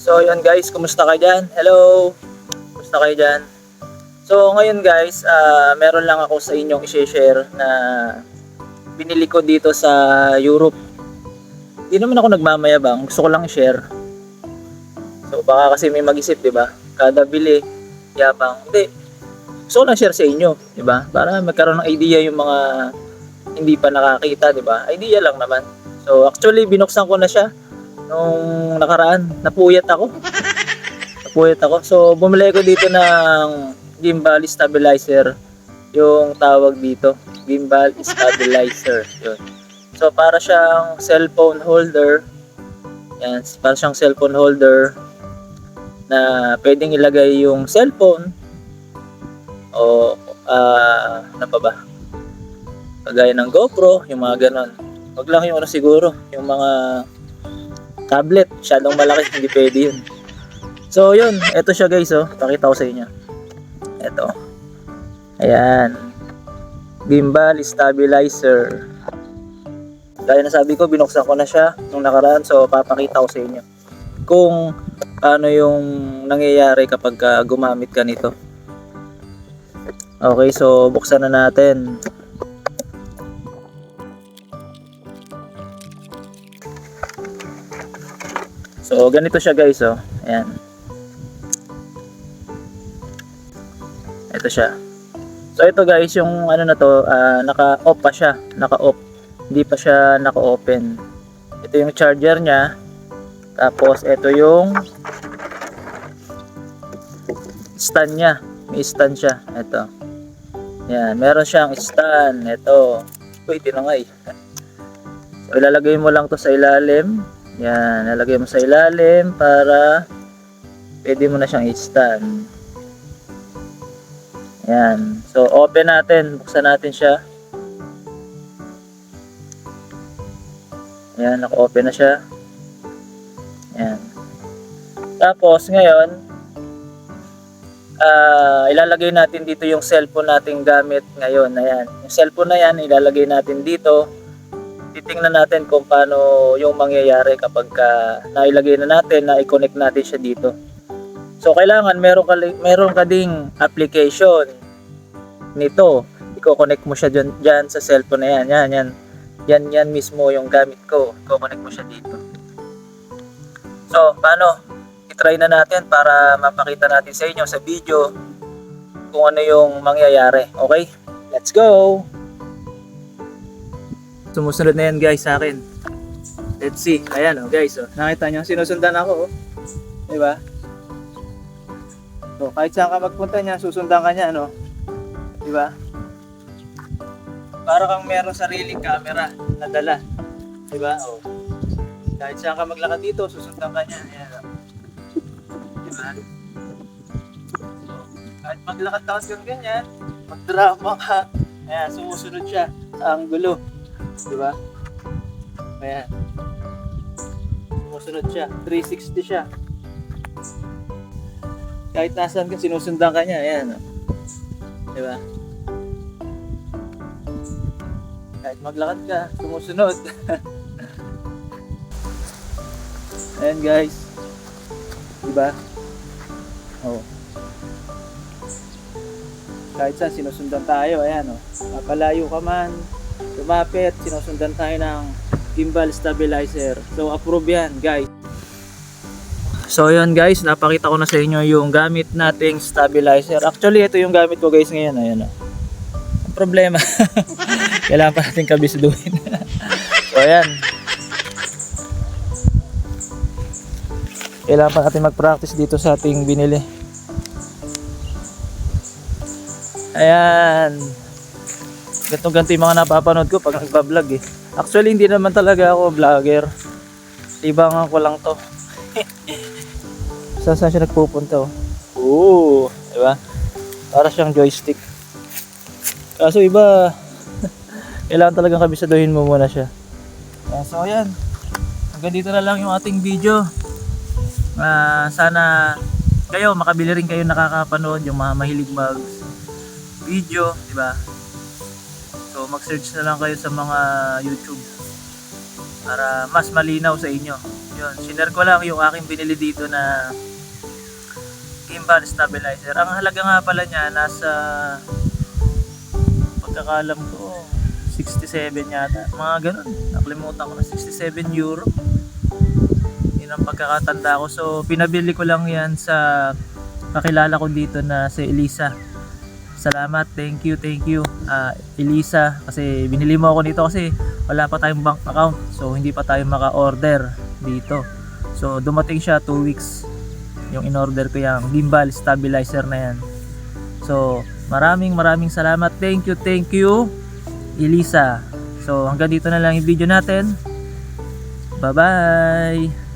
So yun guys, kumusta kayo dyan? Hello! Kumusta kayo dyan? So ngayon guys, meron lang ako sa inyong i-share na binili ko dito sa Europe. Hindi naman ako nagmamayabang, gusto ko lang i-share. So baka kasi may mag-isip, di ba? Kada bili, yabang. Hindi. Gusto ko lang share sa inyo, di ba? Para magkaroon ng idea yung mga hindi pa nakakita, di ba? Idea lang naman. So actually binuksan ko na siya nung nakaraan. Napuyat ako. So bumili ko dito ng gimbal stabilizer, yung tawag dito, gimbal stabilizer. Yun. So para siyang cellphone holder. Yan, para siyang cellphone holder na pwedeng ilagay yung cellphone o ano pa ba? Kagaya ng GoPro, yung mga ganon. Wag lang yung siguro, yung mga tablet, masyadong malaki, hindi pwede yun. So yun, eto siya guys, pakita ko sa inyo. Eto. Ayan. Gimbal stabilizer. Gaya na sabi ko, binuksan ko na siya nung nakaraan, so papakita ko sa inyo kung ano yung nangyayari kapag gumamit ka nito. Okay, so buksan na natin. So ganito siya guys, ayan. Ito siya. So ito guys, yung ano na to, naka-off pa siya, naka-off. Hindi pa siya naka-open. Ito yung charger niya. Tapos ito yung stand niya. May stand siya. Ito. Yan, meron siyang stand. Ito. Uy, tinangay. So ilalagay mo lang to sa ilalim. Yan, ilalagay mo sa ilalim para pwede mo na siyang i-stand. Yan. So open natin, buksan natin siya. Yan, naka-open na siya. Yan. Tapos ngayon, ilalagay natin dito yung cellphone nating gamit ngayon. Ayan. Yung cellphone na yan, ilalagay natin dito. Titingnan natin kung paano yung mangyayari kapag nailagay na natin, na i-connect natin siya dito. So kailangan meron ka ding application nito. I-connect mo siya dyan sa cellphone na yan. Yan mismo yung gamit ko. I-connect mo siya dito. So, paano? I-try na natin para mapakita natin sa inyo sa video kung ano yung mangyayari. Okay? Let's go! Sumusunod na yan guys sa akin. Let's see. Ayan guys. Nakita nyo? Sinusundan ako. Diba? So, kahit saan ka magpunta niya, susundan ka niya. Diba? Para kang meron sariling camera na dala. Diba? Kahit saan ka maglakad dito, susundan ka niya. Ayan. Diba? Kahit maglakad-lakad kang ganyan, magdrama ka. Ayan, sumusunod siya sa anggulo. Diba? Ayan. Sumusunod siya. 360 siya. Kahit nasaan ka, sinusundan ka niya. Ayan. Diba? Kahit maglakad ka, sumusunod. Ayan guys. Diba? Kahit saan, sinusundan tayo. Ayan mapalayo ka man, lumapit, sinusundan tayo ng gimbal stabilizer. So approve yan guys. So yun guys, napakita ko na sa inyo yung gamit nating stabilizer. Actually ito yung gamit ko guys ngayon. Ayan ang problema. Kailangan pa natin kabisduhin. So ayan. Kailangan pa natin mag-practice dito sa ating binili. Ayan. Ganto-ganto yung mga napapanood ko pag nagpa-vlog eh. Actually hindi naman talaga ako vlogger. Libangan ko lang to. Saan siya nagpupunta diba? Para siyang joystick. Kaso iba, kailangan talagang kabisaduhin mo muna siya. So ayan, hanggang dito na lang yung ating video. Sana kayo, makabili rin kayo nakakapanood, yung mga mahilig mag video, diba? So mag-search na lang kayo sa mga YouTube para mas malinaw sa inyo Yun, sinare ko lang yung aking binili dito na gimbal stabilizer. Ang halaga nga pala niya nasa, pagkakalam ko, 67 yata. Mga ganun. Nakalimutan ko na, 67 euro. Yun ang pagkakatanda ko. So, pinabili ko lang yan sa kakilala ko dito na si Elisa. Salamat, thank you Elisa, kasi binili mo ako dito kasi wala pa tayong bank account, so hindi pa tayo maka-order dito. So dumating siya 2 weeks yung in-order ko, yung gimbal stabilizer na yan. So maraming salamat, thank you Elisa. So hanggang dito na lang yung video natin, bye bye.